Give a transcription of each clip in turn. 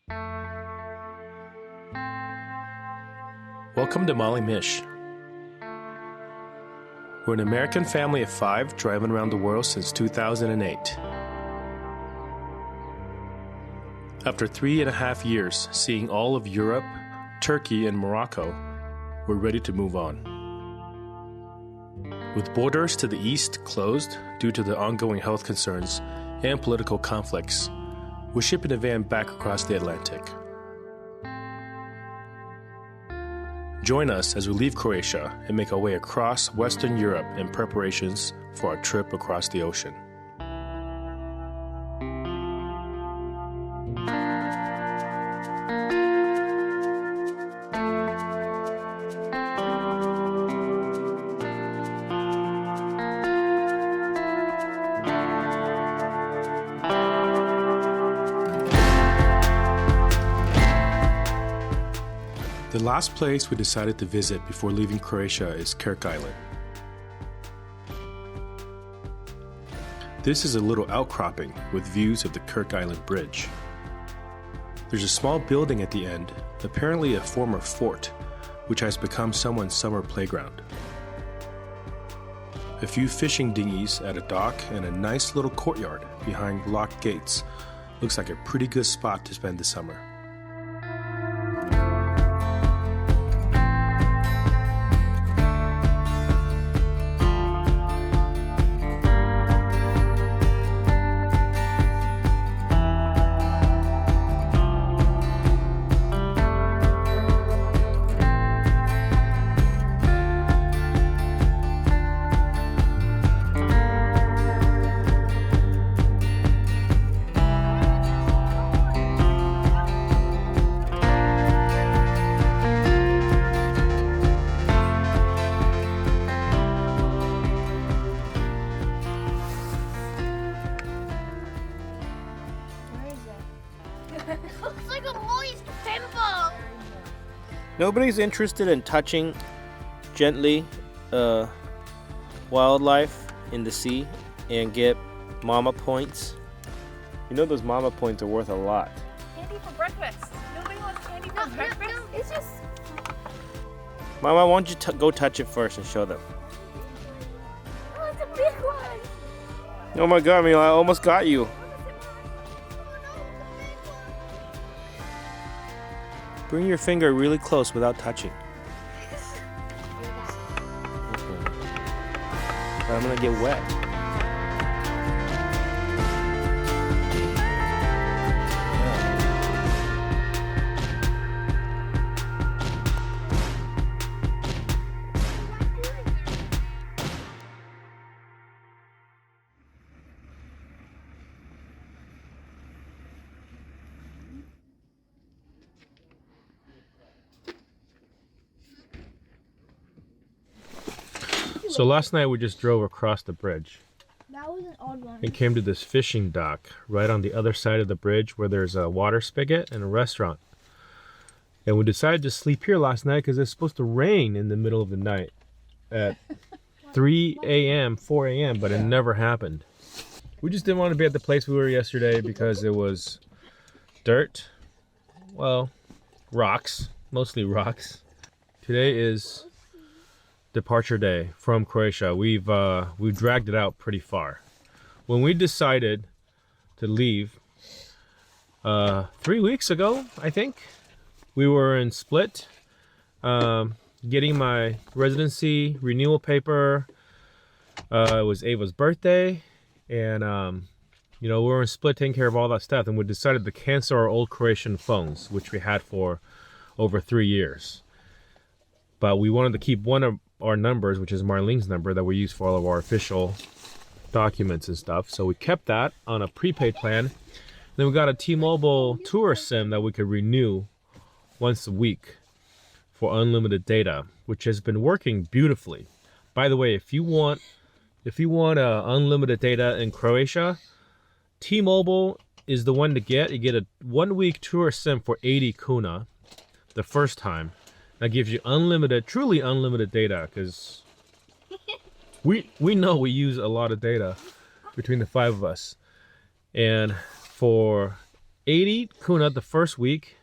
Welcome to Molly Mish. We're an American family of 5 driving around the world since 2008. After 3.5 years seeing all of Europe, Turkey, and Morocco, we're ready to move on. With borders to the east closed due to the ongoing health concerns and political conflicts, we're shipping a van back across the Atlantic. Join us as we leave Croatia and make our way across Western Europe in preparations for our trip across the ocean. The last place we decided to visit before leaving Croatia is Krk Island. This is a little outcropping with views of the Krk Island Bridge. There's a small building at the end, apparently a former fort, which has become someone's summer playground. A few fishing dinghies at a dock and a nice little courtyard behind locked gates looks like a pretty good spot to spend the summer. Looks like a moist pimple. Nobody's interested in touching gently wildlife in the sea and get mama points. You know those mama points are worth a lot. Candy for breakfast. Nobody wants candy for breakfast. No, it's just. Mama, why don't you go touch it first and show them? Oh, it's a big one. Oh my God, Mila, I almost got you. Bring your finger really close without touching. Okay. I'm gonna get wet. So last night we just drove across the bridge. That was an odd one. And came to this fishing dock right on the other side of the bridge where there's a water spigot and a restaurant. And we decided to sleep here last night because it's supposed to rain in the middle of the night at 3 a.m., 4 a.m., but it never happened. We just didn't want to be at the place we were yesterday because it was dirt, well, rocks, mostly rocks. Today is departure day from Croatia. We've dragged it out pretty far. When we decided to leave 3 weeks ago, I think, we were in Split getting my residency renewal paper. It was Ava's birthday, and you know, we were in Split taking care of all that stuff, and we decided to cancel our old Croatian phones, which we had for over 3 years. But we wanted to keep one of our numbers, which is Marlene's number that we use for all of our official documents and stuff. So we kept that on a prepaid plan. Then we got a T-Mobile tourist SIM that we could renew once a week for unlimited data, which has been working beautifully. By the way, if you want unlimited data in Croatia, T-Mobile is the one to get. You get a 1-week tourist SIM for 80 kuna the first time. That gives you unlimited, truly unlimited data, because we know we use a lot of data between the 5 of us. And for 80 kuna the first week,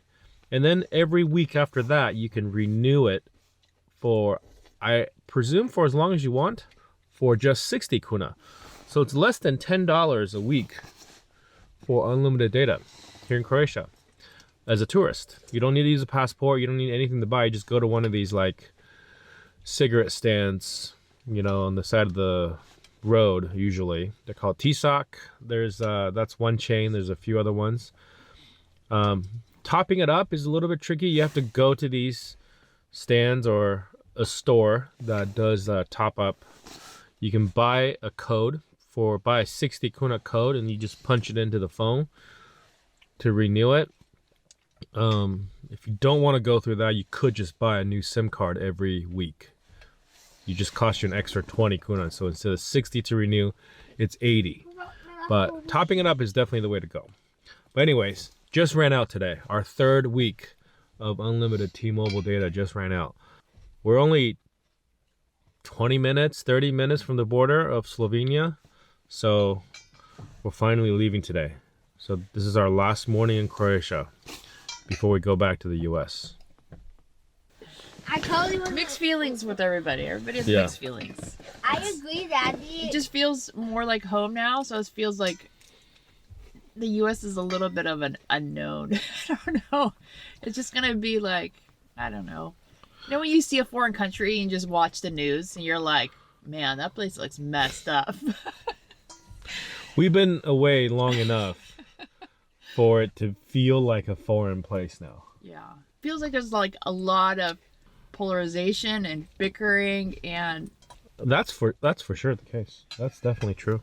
and then every week after that you can renew it for, I presume, for as long as you want, for just 60 kuna. So it's less than $10 a week for unlimited data here in Croatia as a tourist. You don't need to use a passport, you don't need anything to buy. You just go to one of these like cigarette stands, you know, on the side of the road. Usually they're called Tisak. There's that's one chain. There's a few other ones. Topping it up is a little bit tricky. You have to go to these stands or a store that does top up. You can buy a code buy a 60 kuna code, and you just punch it into the phone to renew it. If you don't want to go through that, you could just buy a new SIM card every week. You just cost you an extra 20 kuna. So instead of 60 to renew, it's 80. But topping it up is definitely the way to go. But anyways, just ran out today. Our third week of unlimited T-Mobile data just ran out. We're only 20 minutes, 30 minutes from the border of Slovenia. So we're finally leaving today. So this is our last morning in Croatia before we go back to the US. I totally was Mixed feelings with everybody. Everybody has Yeah. mixed feelings. I agree, Daddy. It just feels more like home now, so it feels like the US is a little bit of an unknown. I don't know. It's just gonna be like, I don't know. You know when you see a foreign country and just watch the news and you're like, man, that place looks messed up. We've been away long enough for it to feel like a foreign place now. Yeah. Feels like there's like a lot of polarization and bickering and That's for sure the case. That's definitely true.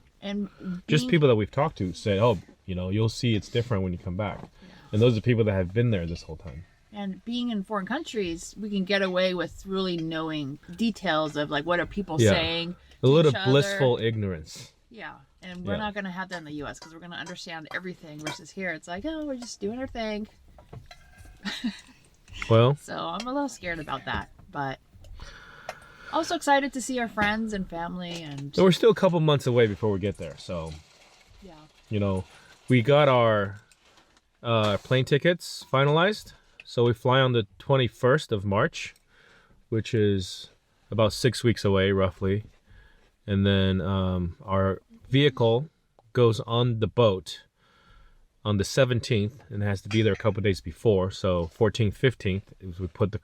Just being- people that we've talked to say, oh, you know, you'll see it's different when you come back. And those are people that have been there this whole time. And being in foreign countries, we can get away with really knowing details of like what are people Yeah. saying. A little each other. blissful ignorance. Yeah. And we're Yeah. not going to have that in the US because we're going to understand everything versus here. It's like, oh, we're just doing our thing. Well, So I'm a little scared about that. But also excited to see our friends and family. And so we're still a couple months away before we get there. So, yeah. you know, we got our plane tickets finalized. So we fly on the 21st of March, which is about 6 weeks away, roughly. And then our vehicle goes on the boat on the 17th and has to be there a couple days before. So 14th, 15th is we bring the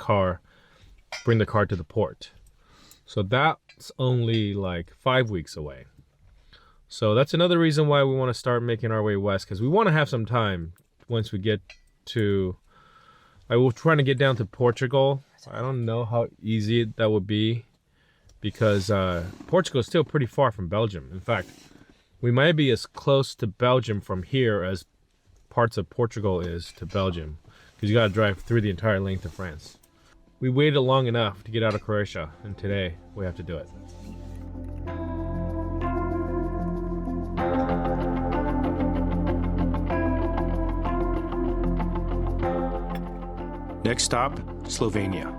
car to the port. So that's only like 5 weeks away. So that's another reason why we want to start making our way west, because we want to have some time once we get to... I will try to get down to Portugal. I don't know how easy that would be because Portugal is still pretty far from Belgium. In fact, we might be as close to Belgium from here as parts of Portugal is to Belgium, because you got to drive through the entire length of France. We waited long enough to get out of Croatia, and today we have to do it. Next stop, Slovenia.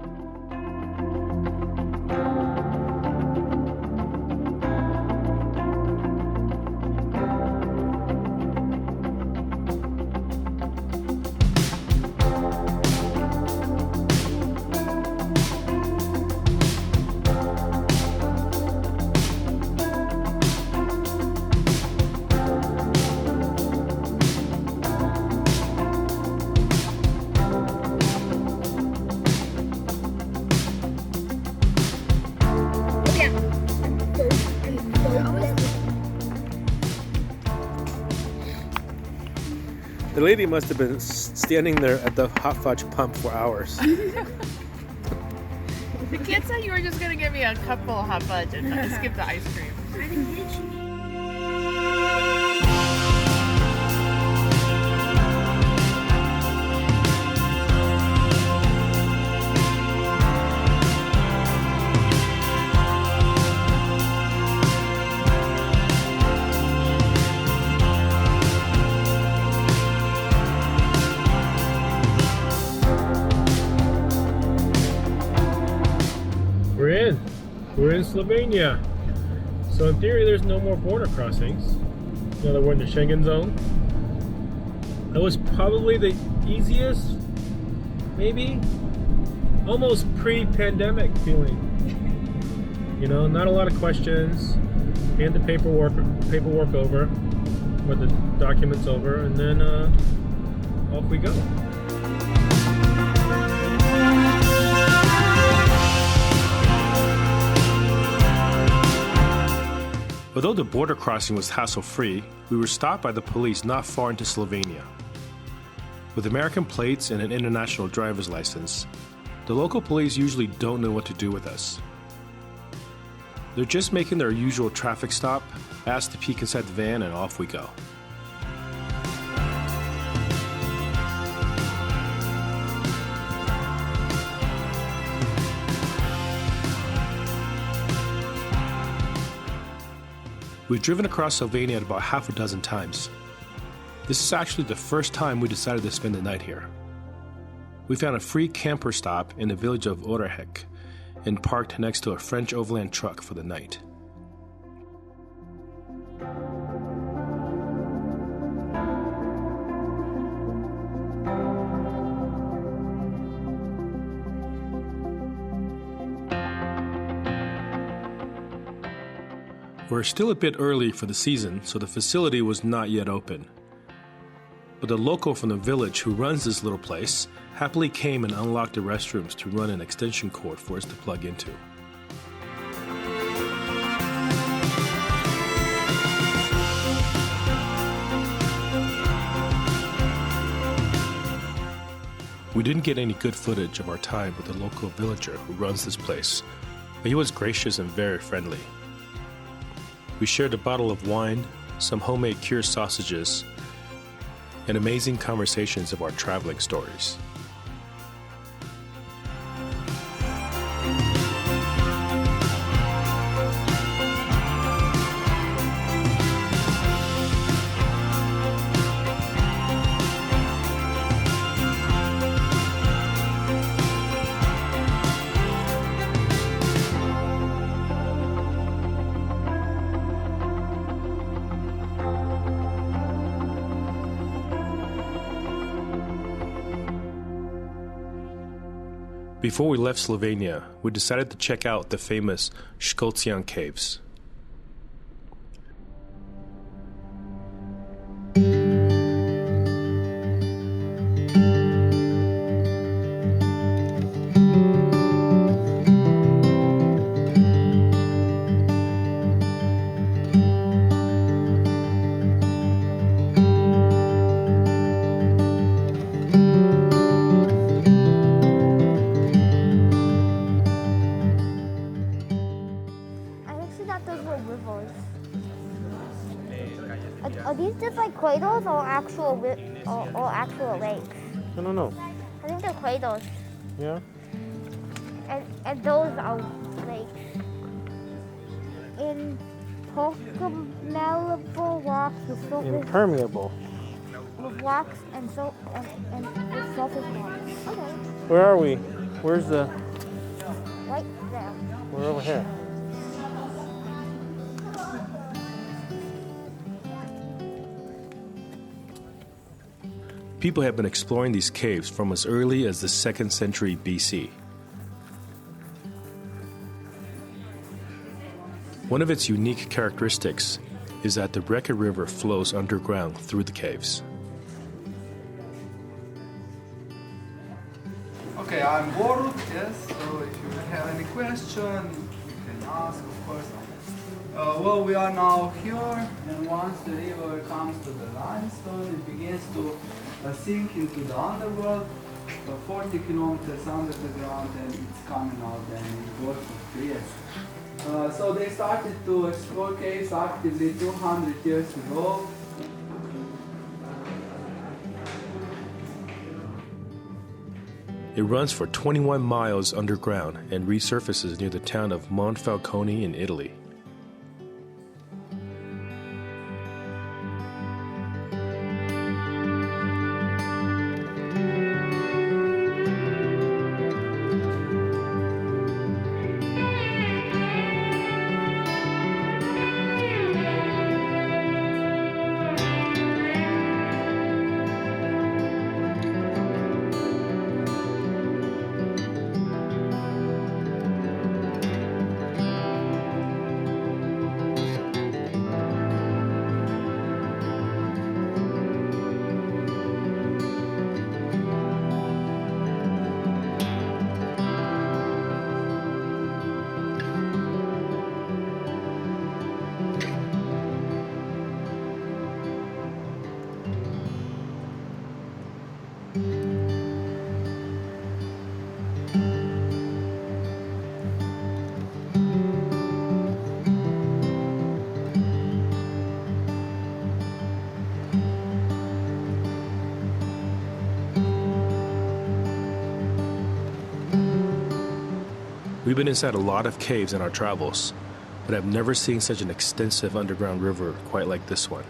The lady must have been standing there at the hot fudge pump for hours. The kid said you were just going to give me a couple of hot fudge and skip the ice cream. We're in Slovenia. So in theory, there's no more border crossings. Now that we're in the Schengen zone. That was probably the easiest, maybe, almost pre-pandemic feeling. You know, not a lot of questions. Hand the paperwork over, or the documents over, and then off we go. Although the border crossing was hassle-free, we were stopped by the police not far into Slovenia. With American plates and an international driver's license, the local police usually don't know what to do with us. They're just making their usual traffic stop, ask to peek inside the van, and off we go. We've driven across Slovenia about half a dozen times. This is actually the first time we decided to spend the night here. We found a free camper stop in the village of Oreg and parked next to a French overland truck for the night. We're still a bit early for the season, so the facility was not yet open. But the local from the village who runs this little place happily came and unlocked the restrooms to run an extension cord for us to plug into. We didn't get any good footage of our time with the local villager who runs this place, but he was gracious and very friendly. We shared a bottle of wine, some homemade cured sausages, and amazing conversations of our traveling stories. Before we left Slovenia, we decided to check out the famous Skocjan caves. Are these just like cradles or actual actual lakes? I don't know. I think they're cradles, Yeah? and those are lakes. Impermeable rocks with surface Impermeable. with rocks and with surface water. Okay, Where are we? Where's the... right there. We're over here. People have been exploring these caves from as early as the 2nd century BC. One of its unique characteristics is that the Krk River flows underground through the caves. Okay, I'm Oreg, yes, so if you have any question, you can ask, of course. Well, we are now here, and once the river comes to the limestone, it begins to sink into the underworld, 40 kilometers under the ground, and it's coming out then in Gulf of Trieste. So they started to explore caves actively 200 years ago. It runs for 21 miles underground and resurfaces near the town of Monfalcone in Italy. We've been inside a lot of caves in our travels, but I've never seen such an extensive underground river quite like this one.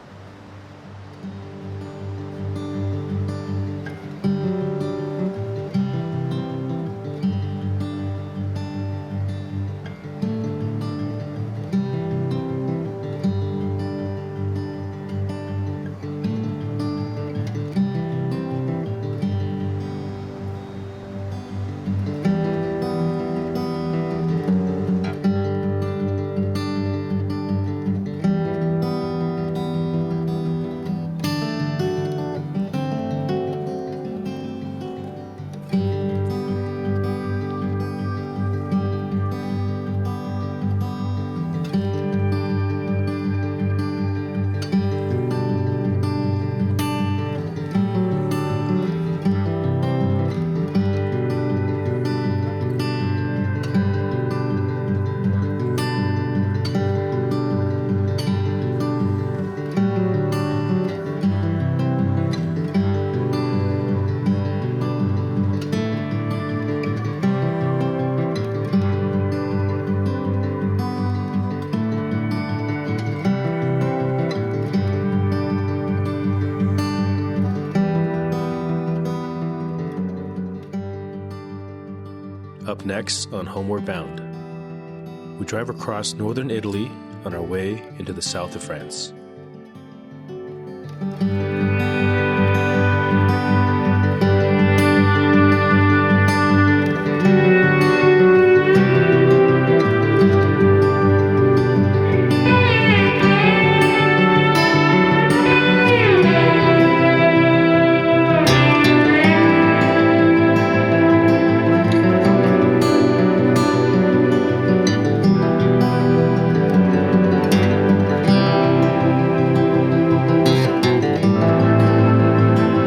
Up next on Homeward Bound, we drive across northern Italy on our way into the south of France.